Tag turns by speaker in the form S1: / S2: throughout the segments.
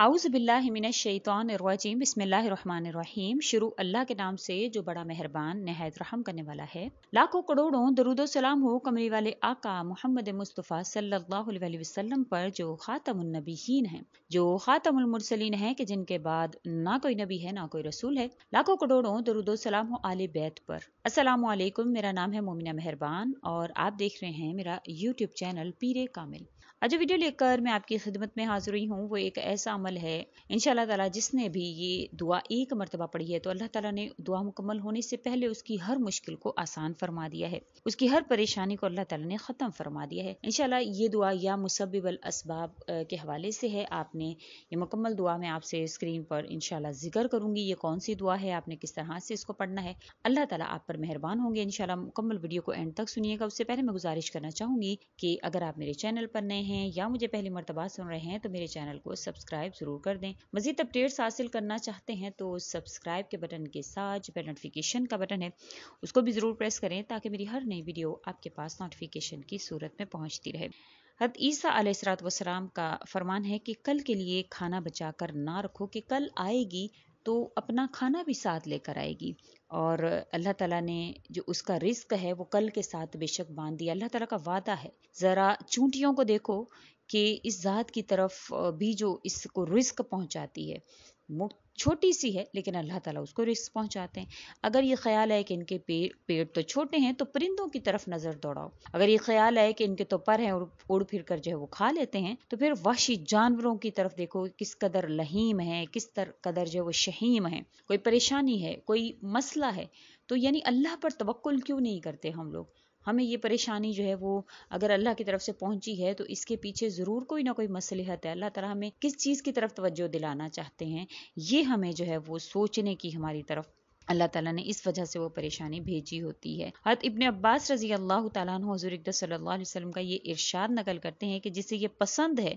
S1: आउज़ बिल्लाहि मिनश शैतानिर रजीम बिस्मिल्लाहिर्रहमानिर रहीम। शुरू अल्लाह के नाम से जो बड़ा मेहरबान निहायत रहम करने वाला है। लाखों करोड़ों दरूदो सलाम हो कमली वाले आका मोहम्मद मुस्तफ़ा सल्लल्लाहु अलैहि वसल्लम पर, जो खातमुन नबीयीन हैं, जो खातमुल मुरसलीन हैं, कि जिनके बाद ना कोई नबी है ना कोई रसूल है। लाखों करोड़ों दरूदो सलाम हो आले बैत पर। अस्सलामु अलैकुम। मेरा नाम है मोमिना मेहरबान और आप देख रहे हैं मेरा यूट्यूब चैनल पीरे कामिल। आज जो वीडियो लेकर मैं आपकी खिदमत में हाजिर हुई हूँ वो एक ऐसा अमल है इंशाअल्लाह ताला, जिसने भी ये दुआ एक मरतबा पढ़ी है तो अल्लाह ताला ने दुआ मुकम्मल होने से पहले उसकी हर मुश्किल को आसान फरमा दिया है, उसकी हर परेशानी को अल्लाह ताला ने ख़त्म फरमा दिया है। इंशाअल्लाह ये दुआ या मुसब्बिबुल असबाब के हवाले से है। आपने ये मुकम्मल दुआ मैं आपसे स्क्रीन पर इंशाअल्लाह जिक्र करूंगी, ये कौन सी दुआ है, आपने किस तरह से इसको पढ़ना है। अल्लाह ताला आप पर मेहरबान होंगे। इंशाअल्लाह मुकम्मल वीडियो को एंड तक सुनिएगा। उससे पहले मैं गुजारिश करना चाहूंगी कि अगर आप मेरे चैनल पर नए हैं या मुझे पहली मर्तबा सुन रहे हैं तो मेरे चैनल को सब्सक्राइब जरूर कर दें। मजीद अपडेट्स हासिल करना चाहते हैं तो सब्सक्राइब के बटन के साथ जो नोटिफिकेशन का बटन है उसको भी जरूर प्रेस करें, ताकि मेरी हर नई वीडियो आपके पास नोटिफिकेशन की सूरत में पहुंचती रहे। हज़रत ईसा अलैहिस्सलाम का फरमान है कि कल के लिए खाना बचा कर ना रखो, कि कल आएगी तो अपना खाना भी साथ लेकर आएगी। और अल्लाह ताला ने जो उसका रिस्क है वो कल के साथ बेशक बांध दिया। अल्लाह ताला का वादा है। ज़रा चूंटियों को देखो कि इस ज़ात की तरफ भी जो इसको रिस्क पहुंचाती है, छोटी सी है लेकिन अल्लाह ताला उसको रिस्क पहुंचाते हैं। अगर ये ख्याल है कि इनके पेट तो छोटे हैं तो परिंदों की तरफ नजर दौड़ाओ। अगर ये ख्याल है कि इनके तो पर हैं और उड़ फिर कर जो है वो खा लेते हैं, तो फिर वहशी जानवरों की तरफ देखो, किस कदर लहीम है, किस कदर जो है वो शहीम है। कोई परेशानी है, कोई मसला है, तो यानी अल्लाह पर तवक्कुल क्यों नहीं करते हम लोग। हमें ये परेशानी जो है वो अगर अल्लाह की तरफ से पहुंची है तो इसके पीछे ज़रूर कोई ना कोई मसलहत है। अल्लाह ताला हमें किस चीज़ की तरफ तवज्जो दिलाना चाहते हैं, ये हमें जो है वो सोचने की हमारी तरफ अल्लाह ताला ने इस वजह से वो परेशानी भेजी होती है। हज़रत इब्ने अब्बास रज़ी अल्लाह ताला अन्हु हुज़ूर अक़दस सल्लल्लाहु अलैहि वसल्लम का ये इरशाद नकल करते हैं कि जिसे ये पसंद है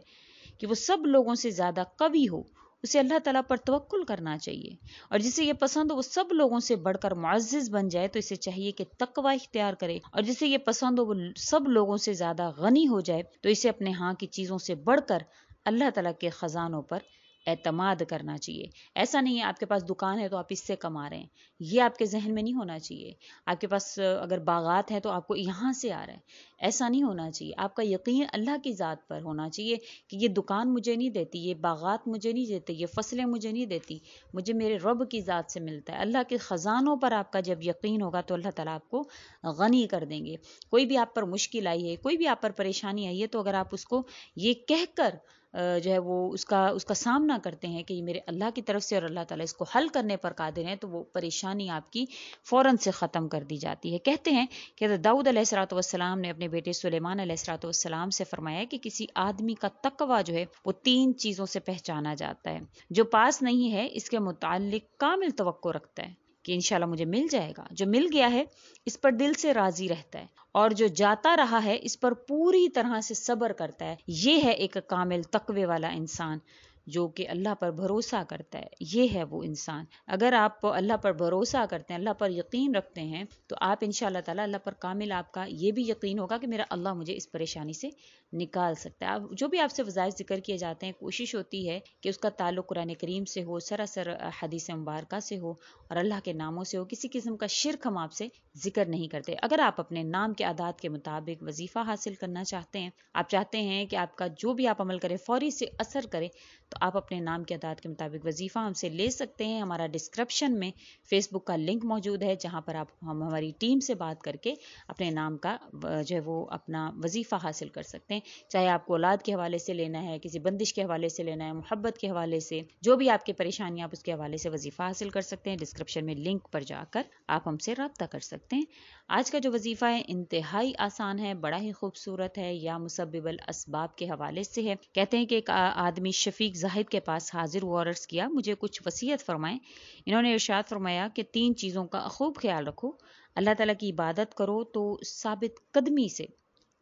S1: कि वो सब लोगों से ज़्यादा कवी हो, उसे अल्लाह ताला पर तवक्कुल करना चाहिए। और जिसे ये पसंद हो वो सब लोगों से बढ़कर मुअज़्ज़िज़ बन जाए तो इसे चाहिए कि तक़वा इख्तियार करे। और जिसे ये पसंद हो वो सब लोगों से ज़्यादा गनी हो जाए तो इसे अपने यहाँ की चीज़ों से बढ़कर अल्लाह ताला के ख़जानों पर एतमाद करना चाहिए। ऐसा नहीं है आपके पास दुकान है तो आप इससे कमा रहे हैं, ये आपके जहन में नहीं होना चाहिए। आपके पास अगर बागात है तो आपको यहाँ से आ रहा है, ऐसा नहीं होना चाहिए। आपका यकीन अल्लाह की ज़ात पर होना चाहिए कि ये दुकान मुझे नहीं देती, ये बागात मुझे नहीं देते, ये फसलें मुझे नहीं देती, मुझे मेरे रब की ज़ात से मिलता है। अल्लाह के ख़जानों पर आपका जब यकीन होगा तो अल्लाह ताला आपको गनी कर देंगे। कोई भी आप पर मुश्किल आई है, कोई भी आप पर परेशानी आई है, तो अगर आप उसको ये कहकर जो है वो उसका सामना करते हैं कि ये मेरे अल्लाह की तरफ से और अल्लाह ताला इसको हल करने पर कादिर है, तो वो परेशानी आपकी फ़ौरन से ख़त्म कर दी जाती है। कहते हैं कि दाऊद अलैहिस्सलाम ने अपने बेटे सुलेमान अलैहिस्सलाम से फरमाया कि किसी आदमी का तक़वा जो है वो 3 चीज़ों से पहचाना जाता है। जो पास नहीं है इसके मुताल्लिक कामिल तवक्को रखता है कि इंशाल्लाह मुझे मिल जाएगा, जो मिल गया है इस पर दिल से राजी रहता है, और जो जाता रहा है इस पर पूरी तरह से सब्र करता है। ये है एक कामिल तकवे वाला इंसान जो कि अल्लाह पर भरोसा करता है। ये है वो इंसान। अगर आप अल्लाह पर भरोसा करते हैं, अल्लाह पर यकीन रखते हैं, तो आप इंशाअल्लाह ताला अल्लाह पर कामिल आपका ये भी यकीन होगा कि मेरा अल्लाह मुझे इस परेशानी से निकाल सकता है। आप जो भी आपसे वज़ाइफ जिक्र किए जाते हैं, कोशिश होती है कि उसका ताल्लुक़ कुरान करीम से हो, सरासर हदीस मुबारका से हो और अल्लाह के नामों से हो। किसी किस्म का शिरक हम आपसे जिक्र नहीं करते। अगर आप अपने नाम के आदात के मुताबिक वजीफ़ा हासिल करना चाहते हैं, आप चाहते हैं कि आपका जो भी आप अमल करें फौरी से असर करे, तो आप अपने नाम के आदात के मुताबिक वजीफ़ा हमसे ले सकते हैं। हमारा डिस्क्रिप्शन में फेसबुक का लिंक मौजूद है, जहाँ पर आप हमारी टीम से बात करके अपने नाम का जो है वो अपना वजीफ़ा हासिल कर सकते हैं। चाहे आपको औलाद के हवाले से लेना है, किसी बंदिश के हवाले से लेना है, मोहब्बत के हवाले से, जो भी आपकी परेशानी आप उसके हवाले से वजीफ़ा हासिल कर सकते हैं। डिस्क्रिप्शन में लिंक पर जाकर आप हमसे रब्ता कर सकते हैं। आज का जो वजीफ़ा है इंतहाई आसान है, बड़ा ही खूबसूरत है, या मुसब्बिबुल असबाब के हवाले से है। कहते हैं कि एक आदमी शफीक जाहिद के पास हाजिर हुआ और अर्ज़ किया, मुझे कुछ वसीयत फरमाएं। इन्होंने इरशाद फरमाया कि 3 चीज़ों का खूब ख्याल रखो। अल्लाह ताला की इबादत करो तो साबित कदमी से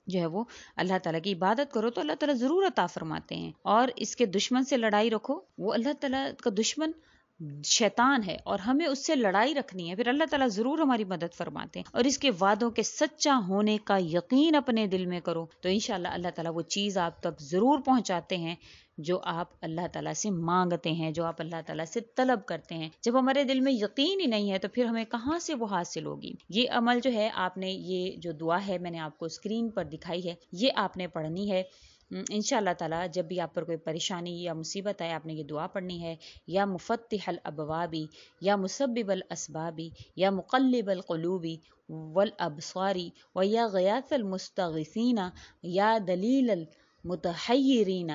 S1: जो है वो अल्लाह ताला की इबादत करो तो अल्लाह ताला ज़रूर अता फरमाते हैं। और इसके दुश्मन से लड़ाई रखो, वो अल्लाह ताला का दुश्मन शैतान है और हमें उससे लड़ाई रखनी है, फिर अल्लाह ताला ज़रूर हमारी मदद फरमाते हैं। और इसके वादों के सच्चा होने का यकीन अपने दिल में करो तो इंशाअल्लाह अल्लाह ताला वो चीज़ आप तक ज़रूर पहुंचाते हैं جو آپ اللہ تعالیٰ سے مانگتے ہیں، جو آپ اللہ تعالیٰ سے طلب کرتے ہیں۔ جب ہمارے دل میں یقین ہی نہیں ہے تو پھر ہمیں کہاں سے وہ حاصل ہوگی؟ یہ عمل جو ہے آپ نے، یہ جو دعا ہے میں نے آپ کو اسکرین پر دکھائی ہے، یہ آپ نے پڑھنی ہے۔ انشاءاللہ تعالیٰ جب بھی آپ پر کوئی پریشانی یا مصیبت آئے آپ نے یہ دعا پڑھنی ہے، یا مفتح الابوابی، یا مسبب الاسبابی، یا مقلب القلوبی والابصاری، و یا غیاث المستغیثین، یا دلیل المتحیرین،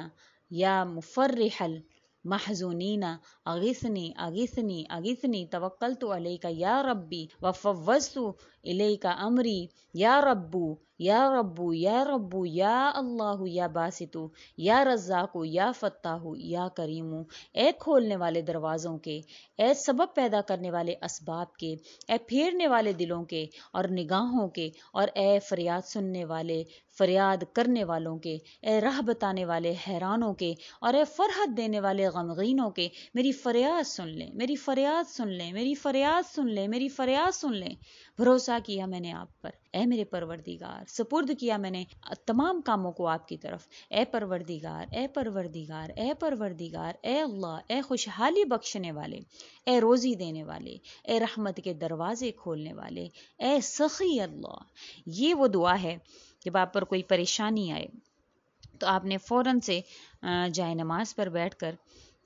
S1: یا مفرح المحزونین، اغثنی اغثنی اغثنی، توکلت علیک یا ربی وفوضت الیک امری، یا ربو یا ربو یا ربو یا اللہ یا باسطو یا رزاقو یا فتاحو یا کریمو۔ اے کھولنے والے دروازوں کے، اے سبب پیدا کرنے والے اسباب کے، اے پھیرنے والے دلوں کے اور نگاہوں کے، اور اے فریاد سننے والے، فریاد کرنے والوں کے، اے راہ بتانے والے حیرانوں کے، اور اے فرحت دینے والے غمگینوں کے، میری فریاد سن لیں، میری فریاد سن لیں، میری فریاد سن لیں، میری فریاد سن لیں۔ بھروسہ کیا میں نے آپ پر، اے میرے پروردگار، سپرد کیا میں نے تمام کاموں کو آپ کی طرف، اے پروردگار، اے پروردگار، اے پروردگار، اے اللہ، اے خوشحالی بخشنے والے، اے روزی دینے والے، اے رحمت کے دروازے کھولنے والے، اے سخی اللہ۔ یہ وہ دعا ہے جب آپ پر کوئی پریشانی آئے تو آپ نے فوراً سے جائے نماز پر بیٹھ کر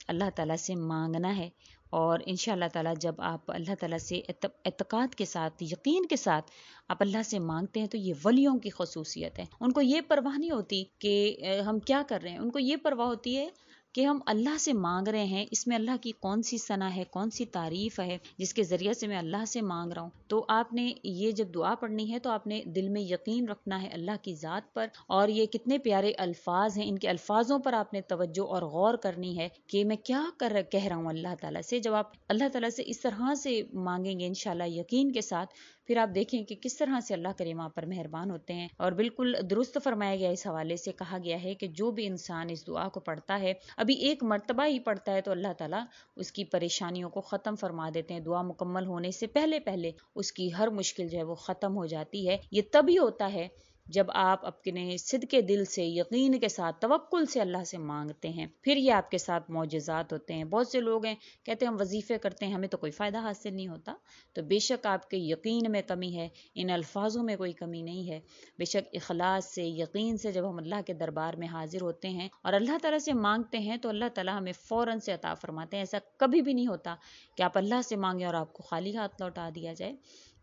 S1: اللہ تعالیٰ سے مانگنا ہے، اور انشاءاللہ تعالیٰ جب آپ اللہ تعالیٰ سے اعتقاد کے ساتھ، یقین کے ساتھ آپ اللہ سے مانگتے ہیں تو یہ ولیوں کی خصوصیت ہے۔ ان کو یہ پرواہ نہیں ہوتی کہ ہم کیا کر رہے ہیں، ان کو یہ پرواہ ہوتی ہے کہ ہم اللہ سے مانگ رہے ہیں، اس میں اللہ کی کون سی ثنا ہے، کون سی تعریف ہے جس کے ذریعے سے میں اللہ سے مانگ رہا ہوں۔ تو آپ نے یہ جب دعا پڑھنی ہے تو آپ نے دل میں یقین رکھنا ہے اللہ کی ذات پر، اور یہ کتنے پیارے الفاظ ہیں، ان کے الفاظوں پر آپ نے توجہ اور غور کرنی ہے کہ میں کیا کہہ رہا ہوں اللہ تعالیٰ سے۔ جب آپ اللہ تعالیٰ سے اس طرح سے مانگیں گے انشاءاللہ یقین کے ساتھ، پھر آپ دیکھیں کہ کس طرح سے اللہ کریم آپ پر مہربان ہوتے ہیں۔ اور بالکل درست فرمایا گیا، اس حوالے سے کہا گیا ہے کہ جو بھی انسان اس دعا کو پڑھتا ہے، ابھی ایک مرتبہ ہی پڑھتا ہے، تو اللہ تعالیٰ اس کی پریشانیوں کو ختم فرما دیتے ہیں۔ دعا مکمل ہونے سے پہلے پہلے اس کی ہر مشکل جو ہے وہ ختم ہو جاتی ہے۔ یہ تبھی ہوتا ہے جب آپ اپنے صدق دل سے، یقین کے ساتھ، توکل سے اللہ سے مانگتے ہیں، پھر یہ آپ کے ساتھ معجزات ہوتے ہیں۔ بہت سے لوگ ہیں کہتے ہیں ہم وظیفے کرتے ہیں ہمیں تو کوئی فائدہ حاصل نہیں ہوتا، تو بے شک آپ کے یقین میں کمی ہے، ان الفاظوں میں کوئی کمی نہیں ہے۔ بے شک اخلاص سے، یقین سے جب ہم اللہ کے دربار میں حاضر ہوتے ہیں اور اللہ تعالیٰ سے مانگتے ہیں تو اللہ تعالیٰ ہمیں فوراً سے عطا فرماتے ہیں۔ ایسا کبھی بھی نہیں ہوتا کہ آپ اللہ سے مانگیں اور آپ کو خالی ہاتھ لوٹا دیا جائے۔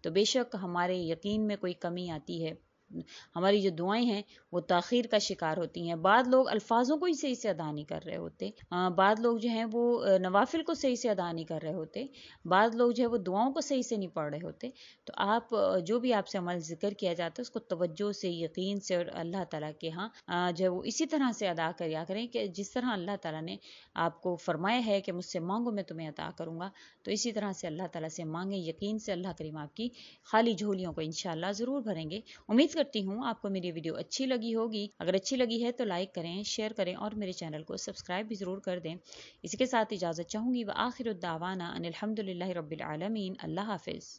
S1: تو بے شک ہمارے یقین میں کوئی کمی آتی ہے، ہماری جو دعائیں ہیں وہ تاخیر کا شکار ہوتی ہیں۔ بعض لوگ الفاظوں کو ہی صحیح سے ادا نہیں کر رہے ہوتے، بعض لوگ جو ہیں وہ نوافل کو صحیح سے ادا نہیں کر رہے ہوتے، بعض لوگ جو ہے وہ دعاؤں کو صحیح سے نہیں پڑھ رہے ہوتے۔ تو آپ جو بھی آپ سے عمل ذکر کیا جاتا ہے اس کو توجہ سے، یقین سے، اور اللہ تعالیٰ کے ہاں جو ہے وہ اسی طرح سے ادا کریا کریں کہ جس طرح اللہ تعالیٰ نے آپ کو فرمایا ہے کہ مجھ سے مانگو میں تمہیں عطا کروں گا، تو اسی طرح سے اللہ تعالیٰ سے مانگیں یقین سے، اللہ کریم آپ کی خالی جھولیوں کو انشاءاللہ ضرور بھریں گے۔ امید کرتی ہوں آپ کو میری ویڈیو اچھی لگی ہوگی۔ اگر اچھی لگی ہے تو لائک کریں، شیئر کریں، اور میرے چینل کو سبسکرائب بھی ضرور کر دیں۔ اسی کے ساتھ اجازت چاہوں گی، وآخر الدعوانا ان الحمد للہ رب العالمین۔ اللہ حافظ۔